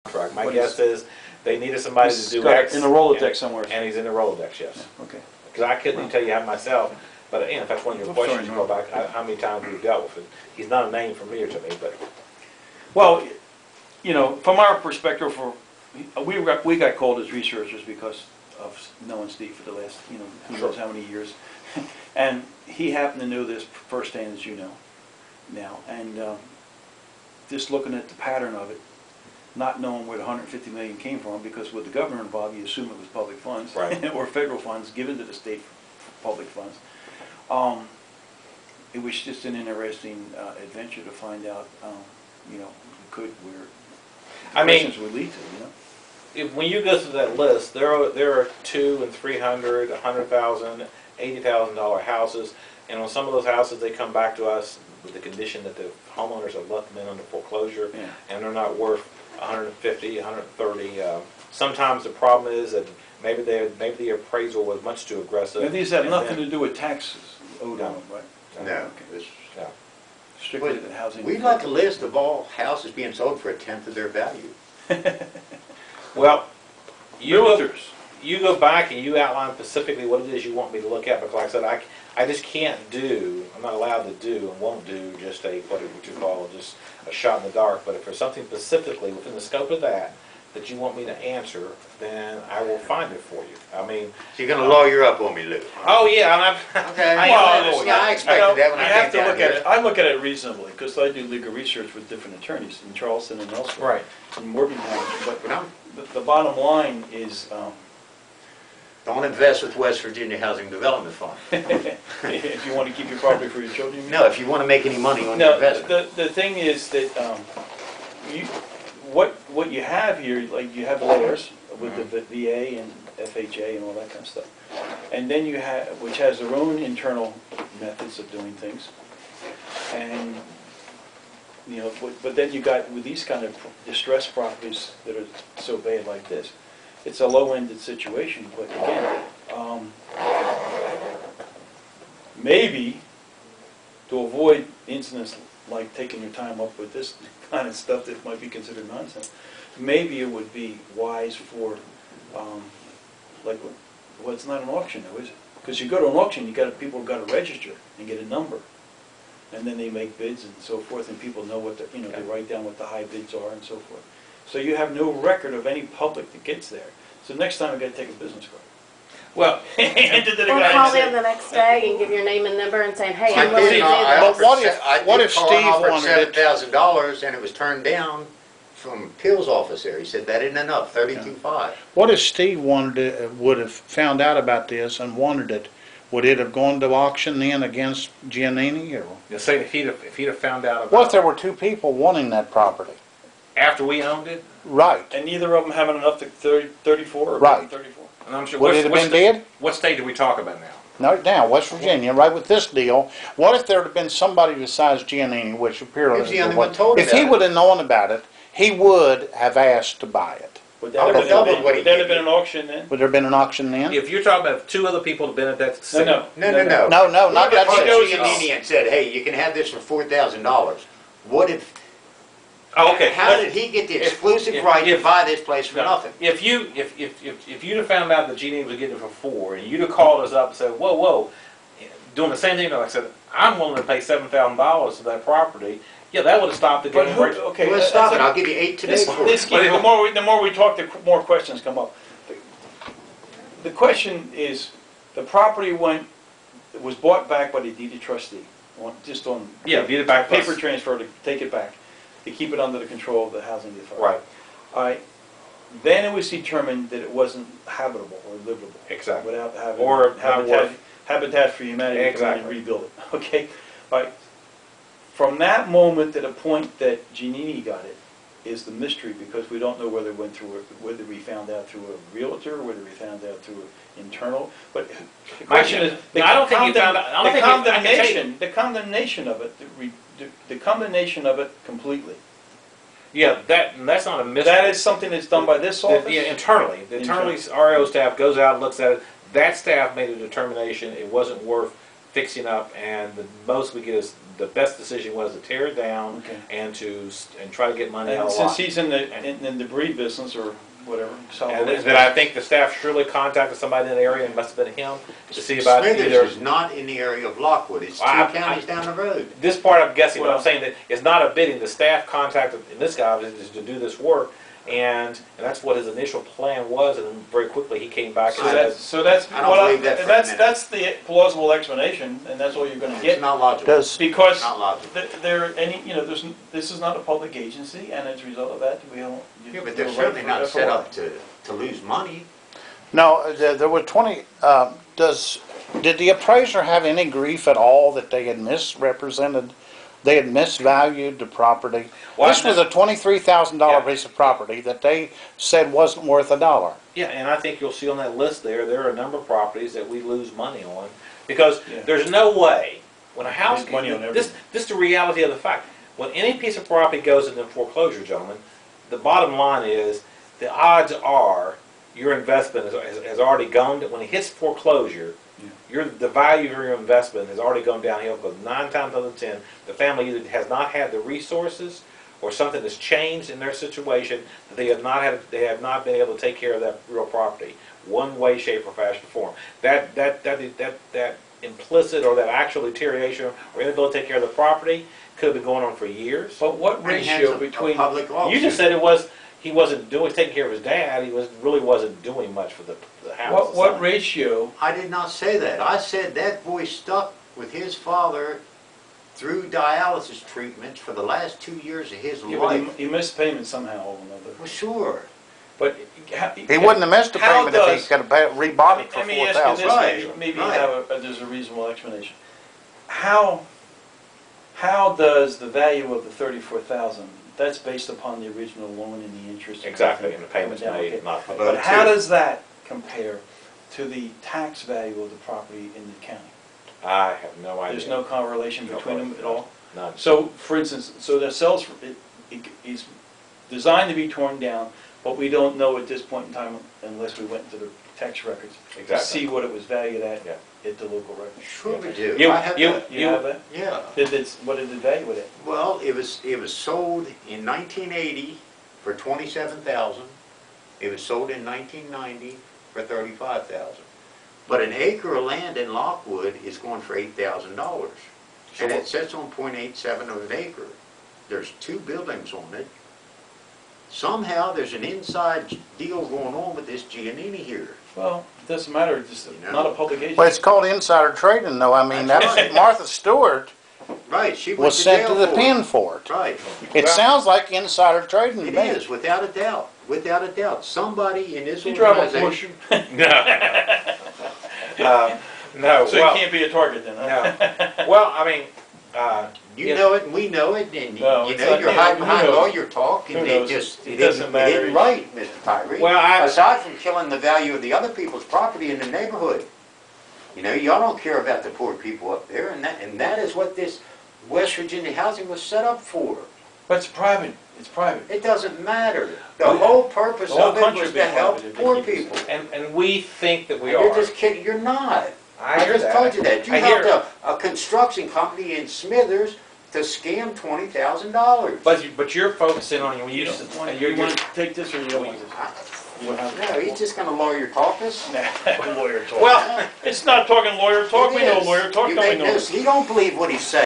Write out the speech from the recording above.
contract. My guess is they needed somebody to do got X. in the Rolodex somewhere. And he's in the Rolodex, yes. Yeah, okay. Because I couldn't even tell you how myself, but if that's one of your questions, you go back, how many times we've dealt with it. He's not a name familiar to me, but. Well, you know, from our perspective, we got called as researchers because of knowing Steve for the last, you know, who knows how many years. And he happened to know this firsthand, as you know, now. And just looking at the pattern of it, not knowing where the 150 million came from, because with the governor involved, you assume it was public funds, right. or federal funds given to the state for public funds. It was just an interesting adventure to find out, you know, where questions would lead to, you know. If, when you go through that list, there are $200,000 and $300,000, $100,000, $80,000 houses, and on some of those houses, they come back to us with the condition that the homeowners have left them in under foreclosure, and they're not worth 150, 130. Sometimes the problem is that maybe the appraisal was much too aggressive. And these have nothing to do with taxes owed on them, right? No. Okay. No. Strictly the housing. We'd like a list of all houses being sold for 1/10 of their value. Well, you go back and you outline specifically what it is you want me to look at, because like I said, I just can't do, I'm not allowed to do and won't do just what you call just a shot in the dark. But if there's something specifically within the scope of that you want me to answer, then I will find it for you. I mean, so you're going to lawyer up on me, Lou? Oh yeah, okay. I expected that when I have came to down look here. at it. I look at it reasonably because I do legal research with different attorneys in Charleston and elsewhere. Right. In Morgantown. But the bottom line is. Don't invest with West Virginia Housing Development Fund. If you want to keep your property for your children. No, if you want to make any money on your investment. The thing is that what you have here, like you have lawyers with the VA and FHA and all that kind of stuff, and then you have, which has their own internal methods of doing things, and you know, but then you got with these kind of distressed properties that are so bad like this, it's a low-ended situation. But again, maybe to avoid incidents like taking your time up with this kind of stuff that might be considered nonsense, maybe it would be wise for, well, it's not an auction though, is it? Because you go to an auction, people got to register and get a number, and then they make bids and so forth, and people know what they write down what the high bids are and so forth. So you have no record of any public that gets there. So next time you got to take a business card. Well, or call them the next day and give your name and number and say, hey, I'm willing to do this. What if Steve wanted $7,000 and it was turned down from appeals office there? He said that isn't enough, $32,500. What if Steve would have found out about this and wanted it? Would it have gone to auction then against Giannini? Or? You're saying if he'd have found out about What if there were two people wanting that property? After we owned it? Right. And neither of them having enough to 34 or right. 34. And I'm sure, would it have been dead? What state do we talk about now? No, now West Virginia, right with this deal. What if there had been somebody besides Giannini, which apparently he if he would have known about it, he would have asked to buy it. Would that have been an auction then? Would there have been an auction then? If you're talking about two other people that have been at that same... No, not that Giannini and said, hey, you can have this for $4,000. What if... Oh, okay. How did he get the exclusive right to buy this place for nothing? If you'd have found out that Giannini was getting it for $4,000, and you'd have called us up and said, whoa, doing the same thing, like I said, I'm willing to pay $7,000 for that property. Yeah, that would have stopped the game. Okay, let's stop it. I'll give you 8 today. The more we talk, the more questions come up. The question is, the property was bought back by the deeded trustee, just on deeded back paper transfer to take it back, to keep it under the control of the housing authority. Right. All right. Then it was determined that it wasn't habitable or livable. Exactly. Without having Habitat for Humanity exactly. to rebuild it. Okay. All right. From that moment to the point that Giannini got it is the mystery, because we don't know whether it went through whether we found out through a realtor, whether we found out through an internal. But the question is, the condemnation of it, the condemnation of it completely. Yeah, that's not a mystery. That is something that's done by this office? Yeah, internally. The RO staff goes out and looks at it. That staff made a determination it wasn't worth fixing up, and the most we get is the best decision was to tear it down Okay. and try to get money out And of the since lot. he's in the debris business or whatever, solid And waste then I think the staff surely contacted somebody in the area, and it must have been him, to see about Smithers either. is not in the area of Lockwood, it's two I- counties down the road. This part I'm guessing, but I'm Well- saying that it's not a bidding, the staff contacted, in this guy, is to do this work, and that's what his initial plan was, and then very quickly he came back and said, So that's, I don't well, believe that for a minute. that's the plausible explanation, and that's all you're gonna It's get. not logical, Does, Because not logical. there, any, you know, this is not a public agency, and as a result of that, we don't. Yeah, but they're certainly not set up to lose money. no, there were 20, did the appraiser have any grief at all that they had misrepresented, they had misvalued the property? Well, This was a $23,000 Yeah. piece of property that they said wasn't worth $1. yeah, and I think you'll see on that list there are a number of properties that we lose money on, because Yeah. there's no way, when a house, Lose money on this is the reality of the fact. When any piece of property goes into foreclosure, gentlemen, the bottom line is, the odds are your investment has already gone, when it hits foreclosure, the value of your investment has already gone downhill, because 9 times out of 10, the family either has not had the resources, or something has changed in their situation, that they have not been able to take care of that real property, one way, shape, or fashion, or form. That implicit or that actual deterioration or inability to take care of the property could have been going on for years. But what And hence ratio a between, public auction. You just said he wasn't taking care of his dad, he really wasn't doing much for the house. what ratio, I did not say that. I said that boy stuck with his father through dialysis treatments for the last 2 years of his yeah, but life. he missed payment somehow or another. Well, sure. But. He wouldn't have missed the How payment if does- he could have rebought it for Let me ask you $4,000. this, Right, maybe you right. have there's a reasonable explanation. How does the value of the 34,000, that's based upon the original loan and the interest? Exactly, and the payments coming down, made, okay. not paid. But how does that compare to the tax value of the property in the county? I have no idea. There's no correlation No between them at all? None. So, for instance, so the cells, it's designed to be torn down, but we don't know at this point in time unless we went into the tax records to Exactly. see what it was valued at Yeah. at the local record. Sure we do. You- I have you- that. You have that? Yeah. What did it value it at? Well, it was sold in 1980 for 27,000. It was sold in 1990 for 35,000. But an acre of land in Lockwood is going for $8,000. So And what- it sits on .87 of an acre. There's 2 buildings on it. Somehow there's an inside deal going on with this Giannini here. Well, it doesn't matter, it's just You know. not a public agency. Well, it's called insider trading though. I mean, That's that's, right. Martha Stewart Right, she went was to sent jail to the for pen it. for it. Right. It Well- sounds like insider trading to It me. is, without a doubt, without a doubt. Somebody in this You drive a organization. Porsche, No, so you well, can't be a target then, huh? no. Well, I mean, You Yeah. know it, and we know it, and No, you it's know, not- you're yeah, hiding who behind knows? lawyer talk, Who and knows? It doesn't matter. It didn't right, Mr. Tyree. Well, Aside from killing the value of the other people's property in the neighborhood. You know, y'all don't care about the poor people up there, and that is what this West Virginia housing was set up for. But it's private, it's private. It doesn't matter. The whole purpose The whole of it country was would be to help private if they poor keep it people. and we think that we You're are. just kidding, you're not. I hear just that. told you that. You I hear helped a construction company in Smithers to scam $20,000. But you're focusing on, when You you, you want to take this or you don't want this? You want to have No, he's just gonna lawyer talk us. Nah, lawyer talk. well, It's not talking lawyer talk, we know It is. lawyer talk, You don't we make know? no- He don't believe what he's saying.